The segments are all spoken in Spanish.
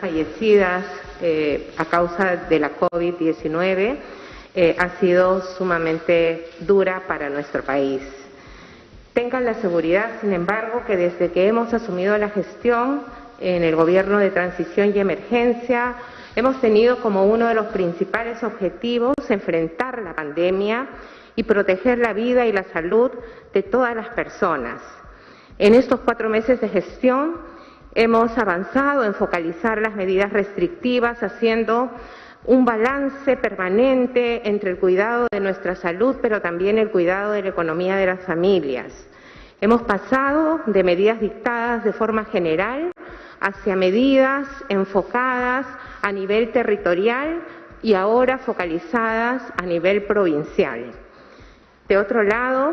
fallecidas a causa de la COVID-19 ha sido sumamente dura para nuestro país. Tengan la seguridad, sin embargo, que desde que hemos asumido la gestión en el Gobierno de Transición y Emergencia, hemos tenido como uno de los principales objetivos enfrentar la pandemia y proteger la vida y la salud de todas las personas. En estos 4 meses de gestión hemos avanzado en focalizar las medidas restrictivas, haciendo un balance permanente entre el cuidado de nuestra salud, pero también el cuidado de la economía de las familias. Hemos pasado de medidas dictadas de forma general hacia medidas enfocadas a nivel territorial y ahora focalizadas a nivel provincial. De otro lado,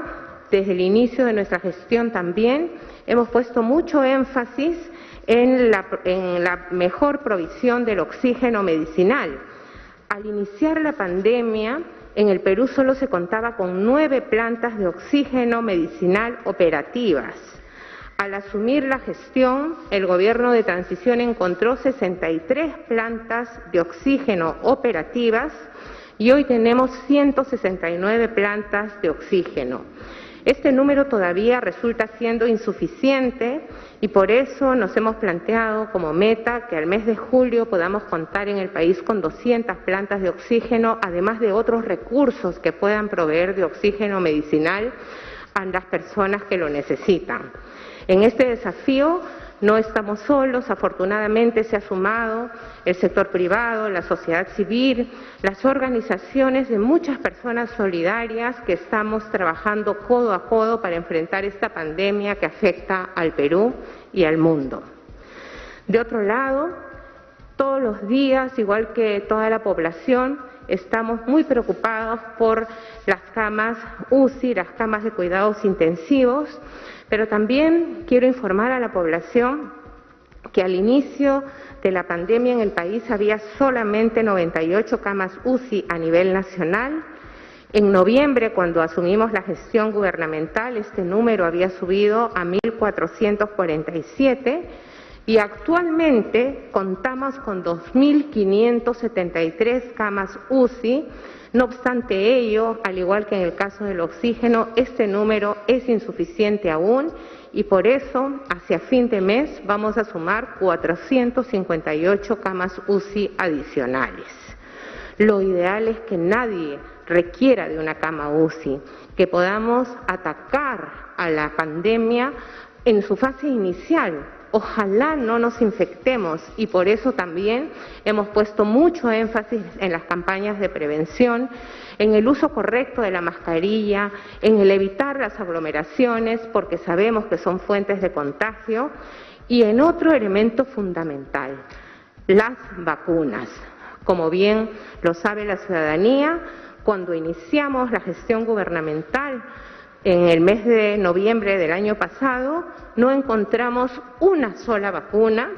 desde el inicio de nuestra gestión también hemos puesto mucho énfasis en la mejor provisión del oxígeno medicinal. Al iniciar la pandemia, en el Perú solo se contaba con 9 plantas de oxígeno medicinal operativas. Al asumir la gestión, el Gobierno de Transición encontró 63 plantas de oxígeno operativas y hoy tenemos 169 plantas de oxígeno. Este número todavía resulta siendo insuficiente y por eso nos hemos planteado como meta que al mes de julio podamos contar en el país con 200 plantas de oxígeno, además de otros recursos que puedan proveer de oxígeno medicinal a las personas que lo necesitan. En este desafío no estamos solos, afortunadamente se ha sumado el sector privado, la sociedad civil, las organizaciones de muchas personas solidarias que estamos trabajando codo a codo para enfrentar esta pandemia que afecta al Perú y al mundo. De otro lado, todos los días, igual que toda la población, estamos muy preocupados por las camas UCI, las camas de cuidados intensivos, pero también quiero informar a la población que al inicio de la pandemia en el país había solamente 98 camas UCI a nivel nacional. En noviembre, cuando asumimos la gestión gubernamental, este número había subido a 1.447 y actualmente contamos con 2.573 camas UCI. No obstante ello, al igual que en el caso del oxígeno, este número es insuficiente aún y por eso, hacia fin de mes, vamos a sumar 458 camas UCI adicionales. Lo ideal es que nadie requiera de una cama UCI, que podamos atacar a la pandemia en su fase inicial. Ojalá no nos infectemos y por eso también hemos puesto mucho énfasis en las campañas de prevención, en el uso correcto de la mascarilla, en el evitar las aglomeraciones porque sabemos que son fuentes de contagio y en otro elemento fundamental, las vacunas. Como bien lo sabe la ciudadanía, cuando iniciamos la gestión gubernamental en el mes de noviembre del año pasado, no encontramos una sola vacuna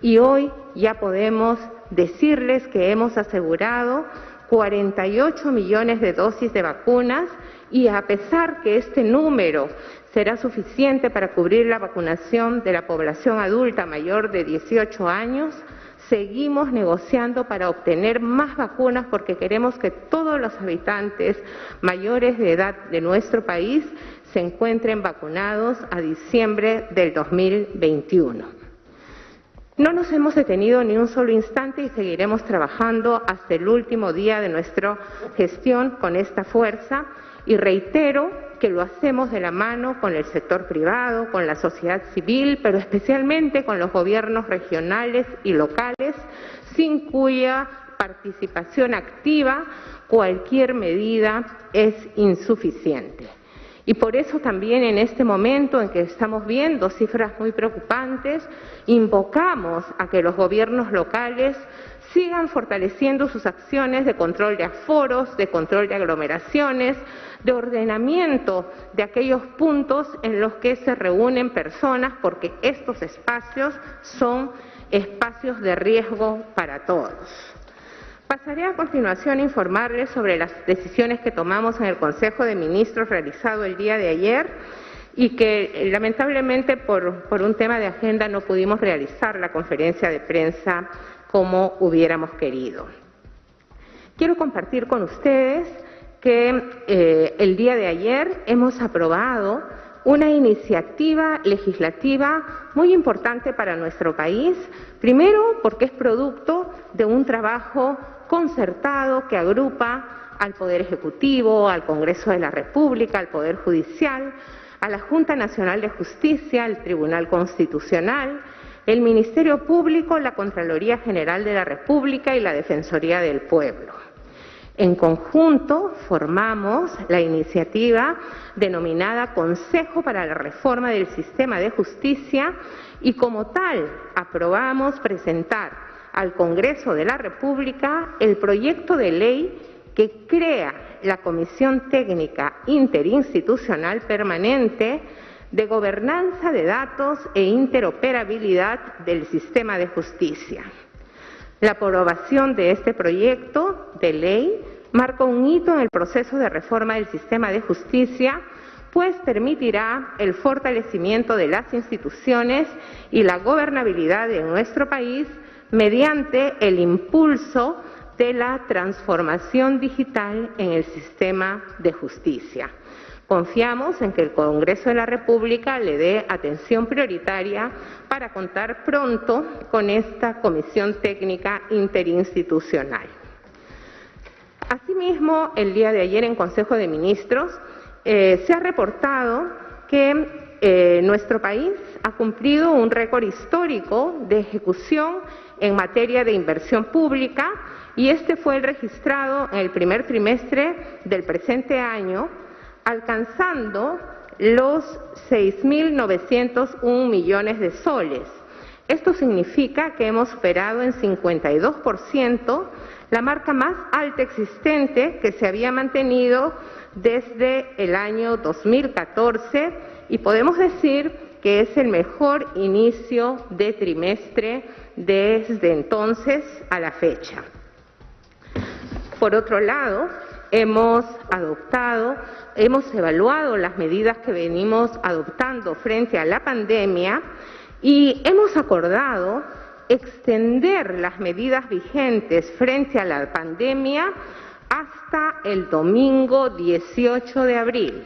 y hoy ya podemos decirles que hemos asegurado 48 millones de dosis de vacunas y a pesar que este número será suficiente para cubrir la vacunación de la población adulta mayor de 18 años, seguimos negociando para obtener más vacunas porque queremos que todos los habitantes mayores de edad de nuestro país se encuentren vacunados a diciembre del 2021. No nos hemos detenido ni un solo instante y seguiremos trabajando hasta el último día de nuestra gestión con esta fuerza y reitero que lo hacemos de la mano con el sector privado, con la sociedad civil, pero especialmente con los gobiernos regionales y locales, sin cuya participación activa cualquier medida es insuficiente. Y por eso también en este momento en que estamos viendo cifras muy preocupantes, invocamos a que los gobiernos locales sigan fortaleciendo sus acciones de control de aforos, de control de aglomeraciones, de ordenamiento de aquellos puntos en los que se reúnen personas, porque estos espacios son espacios de riesgo para todos. Pasaré a continuación a informarles sobre las decisiones que tomamos en el Consejo de Ministros realizado el día de ayer y que lamentablemente por un tema de agenda no pudimos realizar la conferencia de prensa como hubiéramos querido. Quiero compartir con ustedes que el día de ayer hemos aprobado una iniciativa legislativa muy importante para nuestro país, primero porque es producto de un trabajo concertado que agrupa al Poder Ejecutivo, al Congreso de la República, al Poder Judicial, a la Junta Nacional de Justicia, al Tribunal Constitucional, el Ministerio Público, la Contraloría General de la República y la Defensoría del Pueblo. En conjunto formamos la iniciativa denominada Consejo para la Reforma del Sistema de Justicia y como tal aprobamos presentar al Congreso de la República el proyecto de ley que crea la Comisión Técnica Interinstitucional Permanente de Gobernanza de Datos e Interoperabilidad del Sistema de Justicia. La aprobación de este proyecto de ley marca un hito en el proceso de reforma del sistema de justicia, pues permitirá el fortalecimiento de las instituciones y la gobernabilidad de nuestro país mediante el impulso de la transformación digital en el sistema de justicia. Confiamos en que el Congreso de la República le dé atención prioritaria para contar pronto con esta Comisión Técnica Interinstitucional. Asimismo, el día de ayer en Consejo de Ministros se ha reportado que nuestro país ha cumplido un récord histórico de ejecución en materia de inversión pública y este fue el registrado en el primer trimestre del presente año, alcanzando los 6.901 millones de soles. Esto significa que hemos superado en 52% la marca más alta existente que se había mantenido desde el año 2014 y podemos decir que es el mejor inicio de trimestre desde entonces a la fecha. Por otro lado, hemos evaluado las medidas que venimos adoptando frente a la pandemia y hemos acordado extender las medidas vigentes frente a la pandemia hasta el domingo 18 de abril.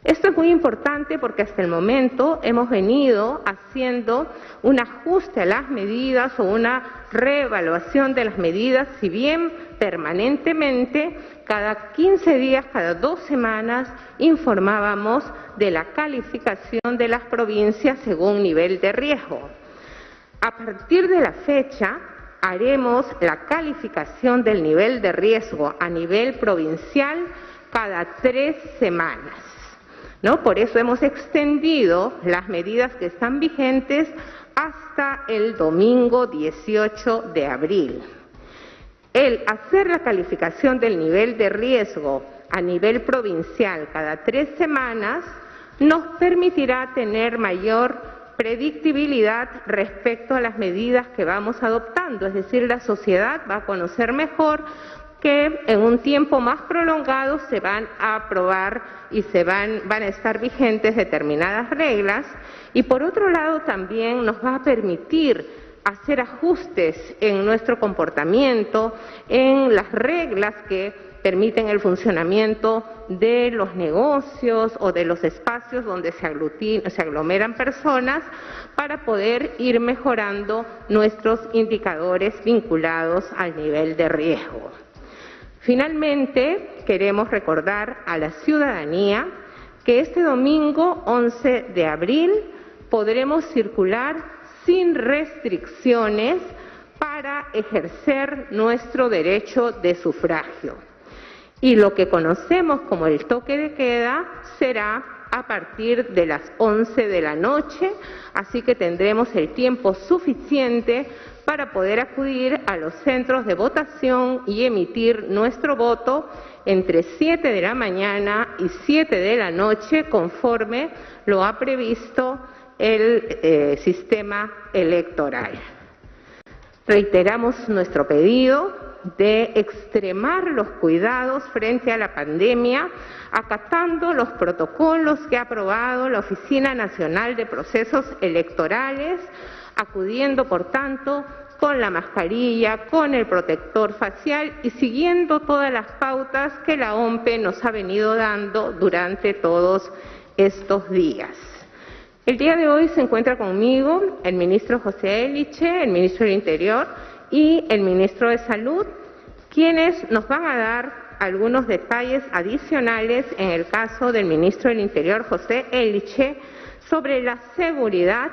Esto es muy importante porque hasta el momento hemos venido haciendo un ajuste a las medidas o una reevaluación de las medidas, si bien permanentemente, cada 15 días, cada 2 semanas, informábamos de la calificación de las provincias según nivel de riesgo. A partir de la fecha, haremos la calificación del nivel de riesgo a nivel provincial cada 3 semanas. ¿No? Por eso hemos extendido las medidas que están vigentes hasta el domingo 18 de abril. El hacer la calificación del nivel de riesgo a nivel provincial cada 3 semanas nos permitirá tener mayor predictibilidad respecto a las medidas que vamos adoptando, es decir, la sociedad va a conocer mejor que en un tiempo más prolongado se van a aprobar y van a estar vigentes determinadas reglas y por otro lado también nos va a permitir hacer ajustes en nuestro comportamiento, en las reglas que permiten el funcionamiento de los negocios o de los espacios donde se aglomeran personas para poder ir mejorando nuestros indicadores vinculados al nivel de riesgo. Finalmente, queremos recordar a la ciudadanía que este domingo 11 de abril podremos circular sin restricciones para ejercer nuestro derecho de sufragio. Y lo que conocemos como el toque de queda será a partir de las 11 de la noche, así que tendremos el tiempo suficiente para poder acudir a los centros de votación y emitir nuestro voto entre 7 de la mañana y 7 de la noche, conforme lo ha previsto el sistema electoral. Reiteramos nuestro pedido de extremar los cuidados frente a la pandemia, acatando los protocolos que ha aprobado la Oficina Nacional de Procesos Electorales, acudiendo, por tanto, con la mascarilla, con el protector facial y siguiendo todas las pautas que la OMPE nos ha venido dando durante todos estos días. El día de hoy se encuentra conmigo el ministro José Eliche, el ministro del Interior y el ministro de Salud, quienes nos van a dar algunos detalles adicionales en el caso del ministro del Interior, José Eliche, sobre la seguridad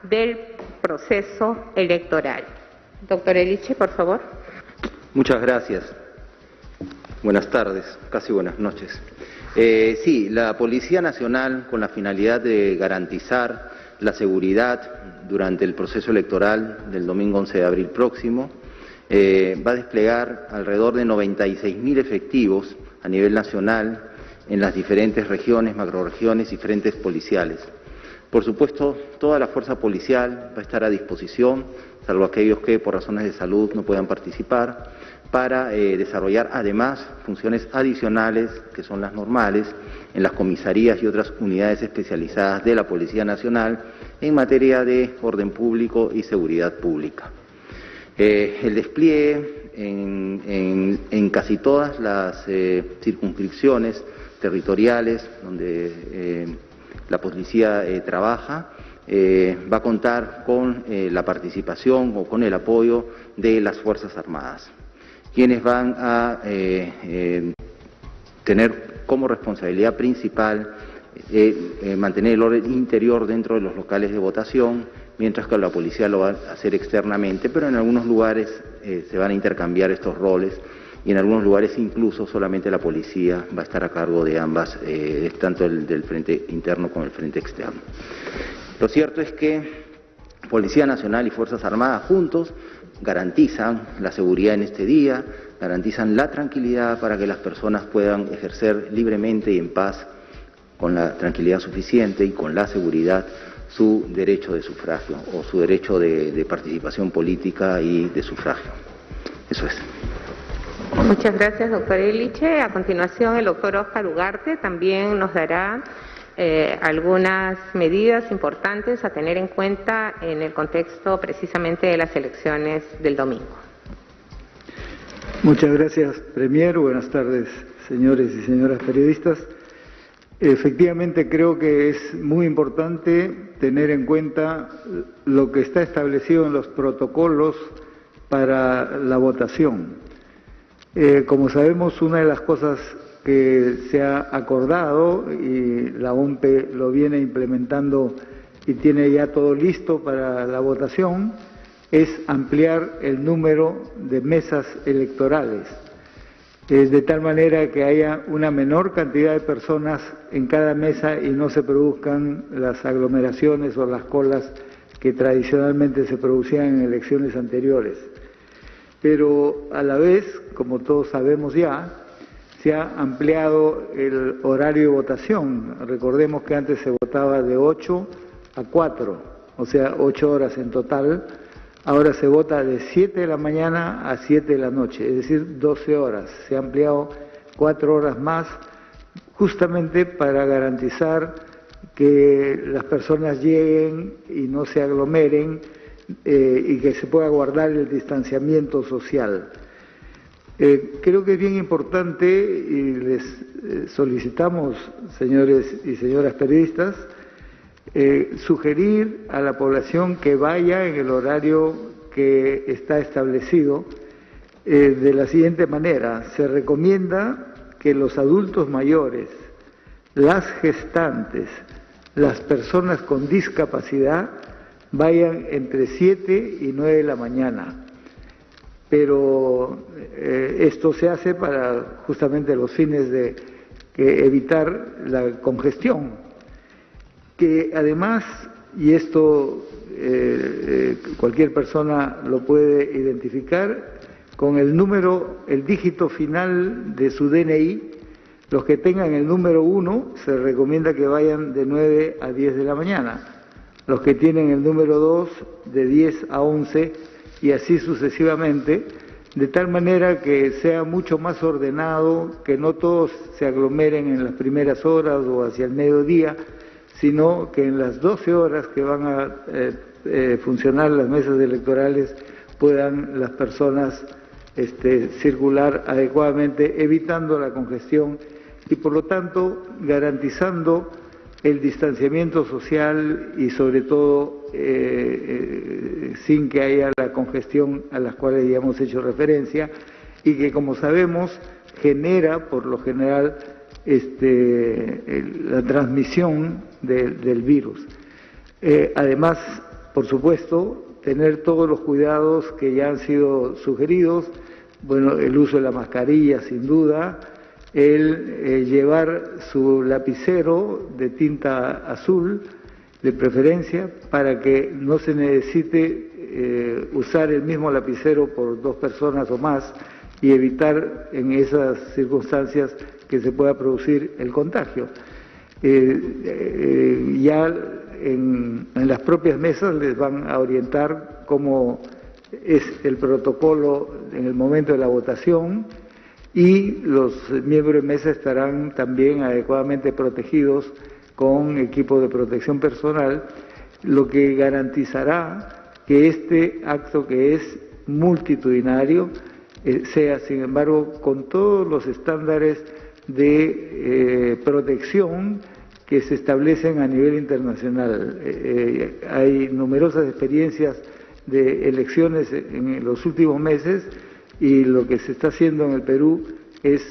del proceso electoral. Doctor Eliche, por favor. Muchas gracias. Buenas tardes, casi buenas noches. Sí, la Policía Nacional, con la finalidad de garantizar la seguridad durante el proceso electoral del domingo 11 de abril próximo, va a desplegar alrededor de 96.000 efectivos a nivel nacional en las diferentes regiones, macrorregiones y frentes policiales. Por supuesto, toda la fuerza policial va a estar a disposición, salvo aquellos que por razones de salud no puedan participar, para desarrollar además funciones adicionales, que son las normales, en las comisarías y otras unidades especializadas de la Policía Nacional en materia de orden público y seguridad pública. El despliegue en casi todas las circunscripciones territoriales donde la policía trabaja va a contar con la participación o con el apoyo de las Fuerzas Armadas, quienes van a tener como responsabilidad principal mantener el orden interior dentro de los locales de votación, mientras que la policía lo va a hacer externamente, pero en algunos lugares se van a intercambiar estos roles y en algunos lugares incluso solamente la policía va a estar a cargo de ambas, tanto del frente interno como el frente externo. Lo cierto es que Policía Nacional y Fuerzas Armadas juntos garantizan la seguridad en este día, garantizan la tranquilidad para que las personas puedan ejercer libremente y en paz, con la tranquilidad suficiente y con la seguridad, su derecho de sufragio o su derecho de participación política y de sufragio. Eso es. Muchas gracias, doctor Eliche. A continuación, el doctor Óscar Ugarte también nos dará algunas medidas importantes a tener en cuenta en el contexto precisamente de las elecciones del domingo. Muchas gracias, Premier. Buenas tardes, señores y señoras periodistas. Efectivamente, creo que es muy importante tener en cuenta lo que está establecido en los protocolos para la votación. Como sabemos, una de las cosas que se ha acordado y la OMPE lo viene implementando y tiene ya todo listo para la votación es ampliar el número de mesas electorales, de tal manera que haya una menor cantidad de personas en cada mesa y no se produzcan las aglomeraciones o las colas que tradicionalmente se producían en elecciones anteriores. Pero a la vez, como todos sabemos ya, se ha ampliado el horario de votación. Recordemos que antes se votaba de 8 a 4, o sea, 8 horas en total. Ahora se vota de 7 de la mañana a 7 de la noche, es decir, 12 horas. Se ha ampliado 4 horas más, justamente para garantizar que las personas lleguen y no se aglomeren y que se pueda guardar el distanciamiento social. Creo que es bien importante y les solicitamos, señores y señoras periodistas, sugerir a la población que vaya en el horario que está establecido de la siguiente manera. Se recomienda que los adultos mayores, las gestantes, las personas con discapacidad vayan entre 7 y 9 de la mañana. Pero esto se hace para justamente los fines de evitar la congestión, que además, y esto cualquier persona lo puede identificar, con el número, el dígito final de su DNI, los que tengan el número 1 se recomienda que vayan de 9 a 10 de la mañana, los que tienen el número 2 de 10 a 11 y así sucesivamente, de tal manera que sea mucho más ordenado, que no todos se aglomeren en las primeras horas o hacia el mediodía, sino que en las 12 horas que van a funcionar las mesas electorales puedan las personas circular adecuadamente, evitando la congestión y por lo tanto garantizando el distanciamiento social y sobre todo sin que haya la congestión a las cuales ya hemos hecho referencia y que, como sabemos, genera por lo general la transmisión del virus. Además, por supuesto, tener todos los cuidados que ya han sido sugeridos, bueno, el uso de la mascarilla sin duda, el llevar su lapicero de tinta azul, de preferencia, para que no se necesite usar el mismo lapicero por 2 personas o más y evitar en esas circunstancias que se pueda producir el contagio. Ya en las propias mesas les van a orientar cómo es el protocolo en el momento de la votación y los miembros de mesa estarán también adecuadamente protegidos con equipo de protección personal, lo que garantizará que este acto, que es multitudinario, sea, sin embargo, con todos los estándares de protección que se establecen a nivel internacional. Hay numerosas experiencias de elecciones en los últimos meses y lo que se está haciendo en el Perú es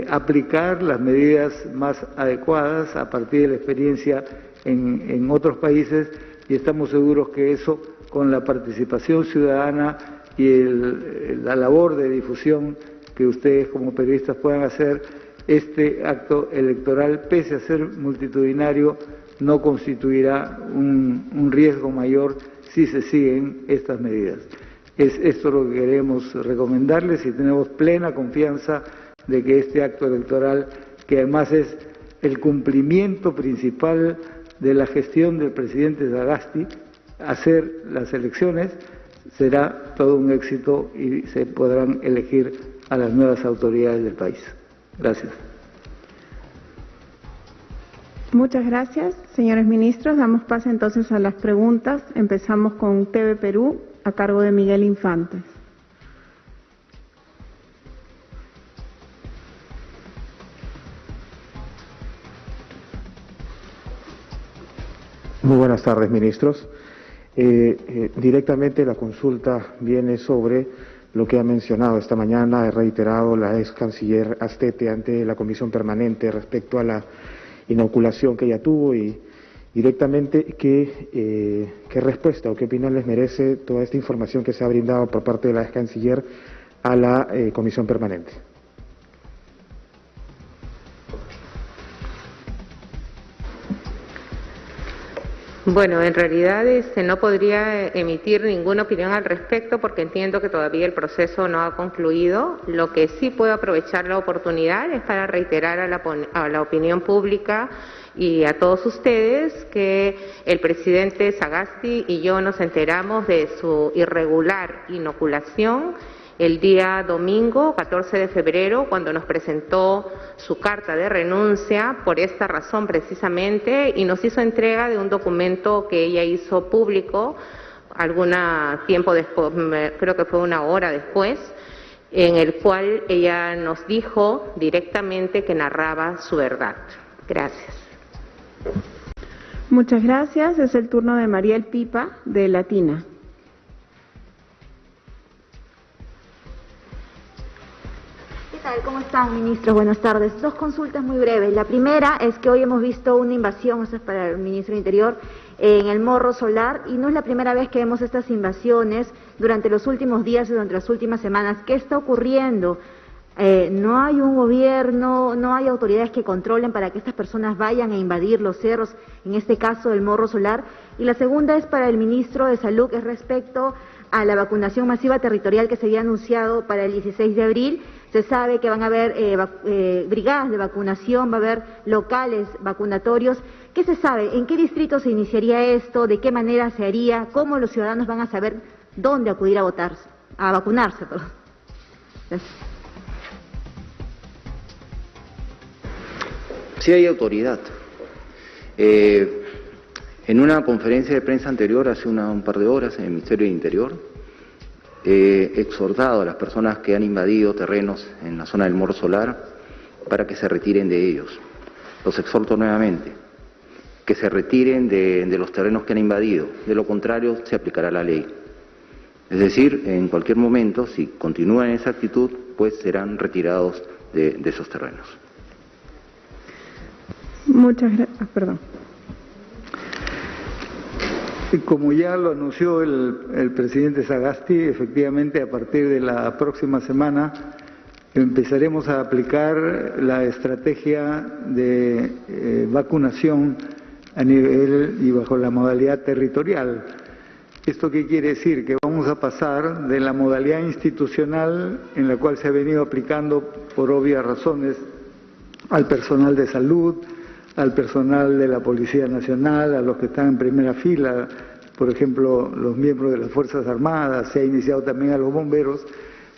aplicar las medidas más adecuadas a partir de la experiencia en otros países y estamos seguros que eso, con la participación ciudadana y la labor de difusión que ustedes como periodistas puedan hacer, este acto electoral, pese a ser multitudinario, no constituirá un riesgo mayor si se siguen estas medidas. Es esto lo que queremos recomendarles y tenemos plena confianza de que este acto electoral, que además es el cumplimiento principal de la gestión del presidente Sagasti, hacer las elecciones, será todo un éxito y se podrán elegir a las nuevas autoridades del país. Gracias. Muchas gracias, señores ministros. Damos paso entonces a las preguntas. Empezamos con TV Perú, a cargo de Miguel Infantes. Muy buenas tardes, ministros. Directamente la consulta viene sobre lo que ha mencionado esta mañana, ha reiterado la ex canciller Astete ante la Comisión Permanente respecto a la inoculación que ella tuvo y directamente qué respuesta o qué opinión les merece toda esta información que se ha brindado por parte de la ex canciller a la Comisión Permanente. Bueno, en realidad no podría emitir ninguna opinión al respecto porque entiendo que todavía el proceso no ha concluido. Lo que sí puedo aprovechar la oportunidad es para reiterar a la opinión pública y a todos ustedes que el presidente Sagasti y yo nos enteramos de su irregular inoculación el día domingo 14 de febrero, cuando nos presentó su carta de renuncia por esta razón precisamente y nos hizo entrega de un documento que ella hizo público algún tiempo después, creo que fue una hora después, en el cual ella nos dijo directamente que narraba su verdad. Gracias. Muchas gracias. Es el turno de Mariel Pipa, de Latina. ¿Cómo están, ministros? Buenas tardes. 2 consultas muy breves. La primera es que hoy hemos visto una invasión, eso es para el ministro del Interior, en el Morro Solar, y no es la primera vez que vemos estas invasiones durante los últimos días y durante las últimas semanas. ¿Qué está ocurriendo? No hay un gobierno, no hay autoridades que controlen para que estas personas vayan a invadir los cerros, en este caso el Morro Solar. Y la segunda es para el ministro de Salud, es respecto a la vacunación masiva territorial que se había anunciado para el 16 de abril. Se sabe que van a haber brigadas de vacunación, va a haber locales vacunatorios. ¿Qué se sabe? ¿En qué distrito se iniciaría esto? ¿De qué manera se haría? ¿Cómo los ciudadanos van a saber dónde acudir a vacunarse? Gracias. Sí hay autoridad. En una conferencia de prensa anterior, hace un par de horas, en el Ministerio del Interior, exhortado a las personas que han invadido terrenos en la zona del Morro Solar para que se retiren de ellos. Los exhorto nuevamente, que se retiren de los terrenos que han invadido, de lo contrario se aplicará la ley. Es decir, en cualquier momento, si continúan en esa actitud, pues serán retirados de esos terrenos. Muchas gracias. Perdón. Como ya lo anunció el presidente Sagasti, efectivamente a partir de la próxima semana empezaremos a aplicar la estrategia de vacunación a nivel y bajo la modalidad territorial. ¿Esto qué quiere decir? Que vamos a pasar de la modalidad institucional en la cual se ha venido aplicando por obvias razones al personal de salud, al personal de la Policía Nacional, a los que están en primera fila, por ejemplo, los miembros de las Fuerzas Armadas, se ha iniciado también a los bomberos.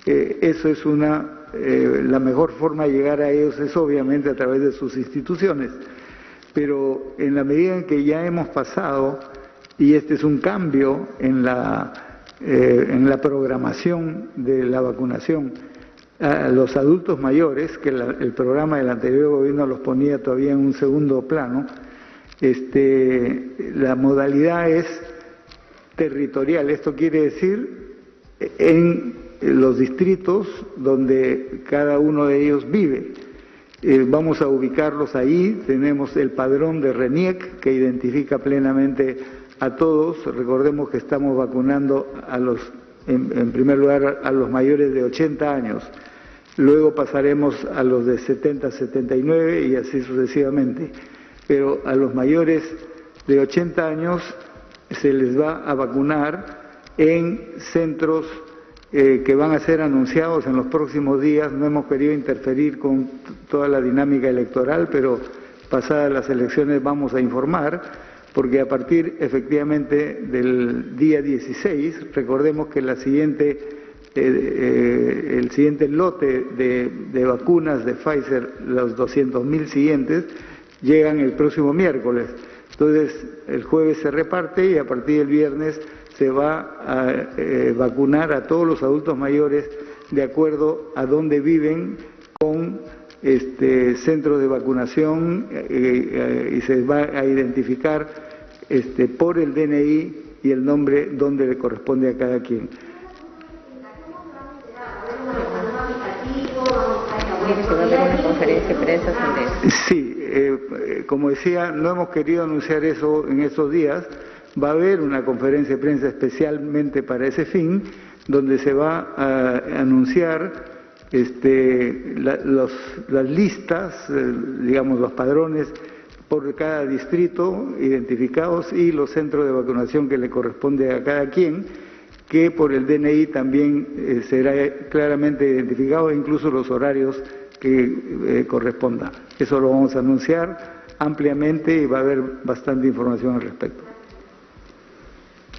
Eso es la mejor forma de llegar a ellos es obviamente a través de sus instituciones. Pero en la medida en que ya hemos pasado, y este es un cambio en la programación de la vacunación, a los adultos mayores, que el programa del anterior gobierno los ponía todavía en un segundo plano, la modalidad es territorial. Esto quiere decir en los distritos donde cada uno de ellos vive. Vamos a ubicarlos ahí, tenemos el padrón de RENIEC que identifica plenamente a todos. Recordemos que estamos vacunando en primer lugar a los mayores de 80 años, luego pasaremos a los de 70, 79 y así sucesivamente. Pero a los mayores de 80 años se les va a vacunar en centros que van a ser anunciados en los próximos días. No hemos querido interferir con toda la dinámica electoral, pero pasadas las elecciones vamos a informar, porque a partir efectivamente del día 16, recordemos que el siguiente lote de vacunas de Pfizer, los 200.000 siguientes, llegan el próximo miércoles. Entonces, el jueves se reparte y a partir del viernes se va a vacunar a todos los adultos mayores de acuerdo a dónde viven, con centros de vacunación, y se va a identificar por el DNI y el nombre donde le corresponde a cada quien. Sí, como decía, no hemos querido anunciar eso en estos días. Va a haber una conferencia de prensa especialmente para ese fin, donde se va a anunciar las listas, digamos los padrones por cada distrito identificados, y los centros de vacunación que le corresponde a cada quien, que por el DNI también será claramente identificado, e incluso los horarios que corresponda. Eso lo vamos a anunciar ampliamente y va a haber bastante información al respecto.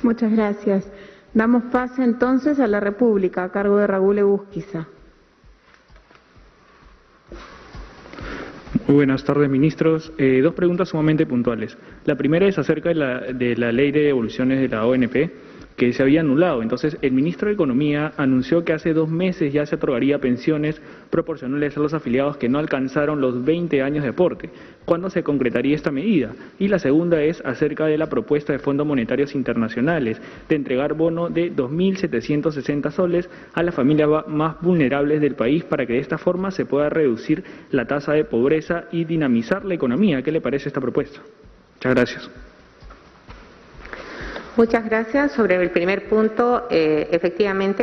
Muchas gracias. Damos pase entonces a la República, a cargo de Raúl Ebusquiza. Muy buenas tardes, ministros. Dos preguntas sumamente puntuales. La primera es acerca de la ley de devoluciones de la ONP, que se había anulado. Entonces, el ministro de Economía anunció que hace 2 meses ya se otorgaría pensiones proporcionales a los afiliados que no alcanzaron los 20 años de aporte. ¿Cuándo se concretaría esta medida? Y la segunda es acerca de la propuesta de Fondos Monetarios Internacionales de entregar bono de 2.760 soles a las familias más vulnerables del país para que de esta forma se pueda reducir la tasa de pobreza y dinamizar la economía. ¿Qué le parece esta propuesta? Muchas gracias. Muchas gracias. Sobre el primer punto, efectivamente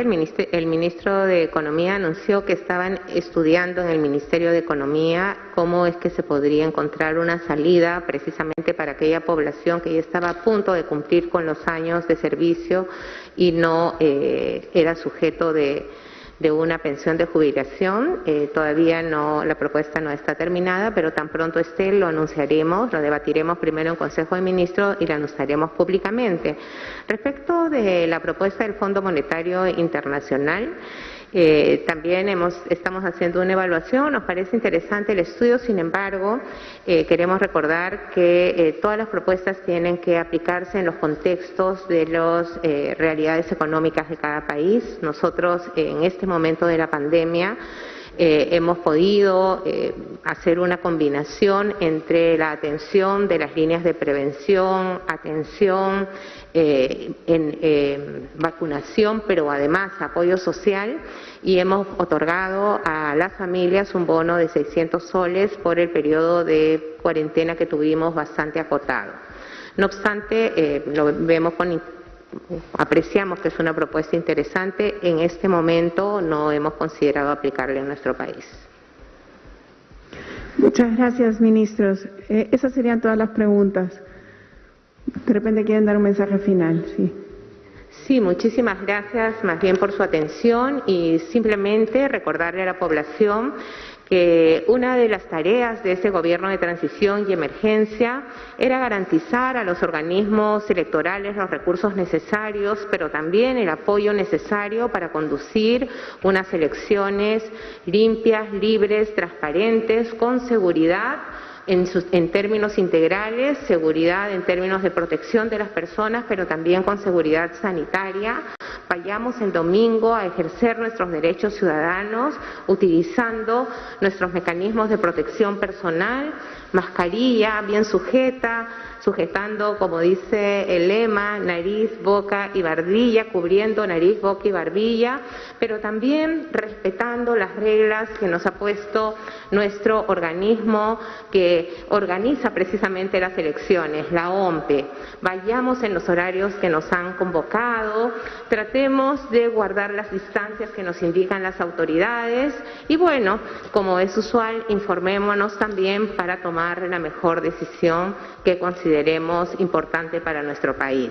el ministro de Economía anunció que estaban estudiando en el Ministerio de Economía cómo es que se podría encontrar una salida precisamente para aquella población que ya estaba a punto de cumplir con los años de servicio y no era sujeto de una pensión de jubilación. Todavía no, la propuesta no está terminada, pero tan pronto esté lo anunciaremos, lo debatiremos primero en Consejo de Ministros y lo anunciaremos públicamente. Respecto de la propuesta del Fondo Monetario Internacional, También estamos haciendo una evaluación, nos parece interesante el estudio, sin embargo, queremos recordar que todas las propuestas tienen que aplicarse en los contextos de las realidades económicas de cada país. Nosotros, en este momento de la pandemia, hemos podido hacer una combinación entre la atención de las líneas de prevención, atención en vacunación, pero además apoyo social, y hemos otorgado a las familias un bono de 600 soles por el periodo de cuarentena que tuvimos bastante acotado. No obstante, lo vemos apreciamos que es una propuesta interesante. En este momento no hemos considerado aplicarla en nuestro país. Muchas gracias, ministros. Esas serían todas las preguntas. De repente quieren dar un mensaje final, sí. Sí, muchísimas gracias más bien por su atención y simplemente recordarle a la población que una de las tareas de ese gobierno de transición y emergencia era garantizar a los organismos electorales los recursos necesarios, pero también el apoyo necesario para conducir unas elecciones limpias, libres, transparentes, con seguridad en términos integrales, seguridad en términos de protección de las personas, pero también con seguridad sanitaria. Vayamos el domingo a ejercer nuestros derechos ciudadanos utilizando nuestros mecanismos de protección personal, mascarilla bien sujeta, sujetando, como dice el lema, nariz, boca y barbilla, cubriendo nariz, boca y barbilla, pero también respetando las reglas que nos ha puesto nuestro organismo que organiza precisamente las elecciones, la OMPE. Vayamos en los horarios que nos han convocado, tratemos de guardar las distancias que nos indican las autoridades y bueno, como es usual, informémonos también para tomar la mejor decisión que consideremos importante para nuestro país.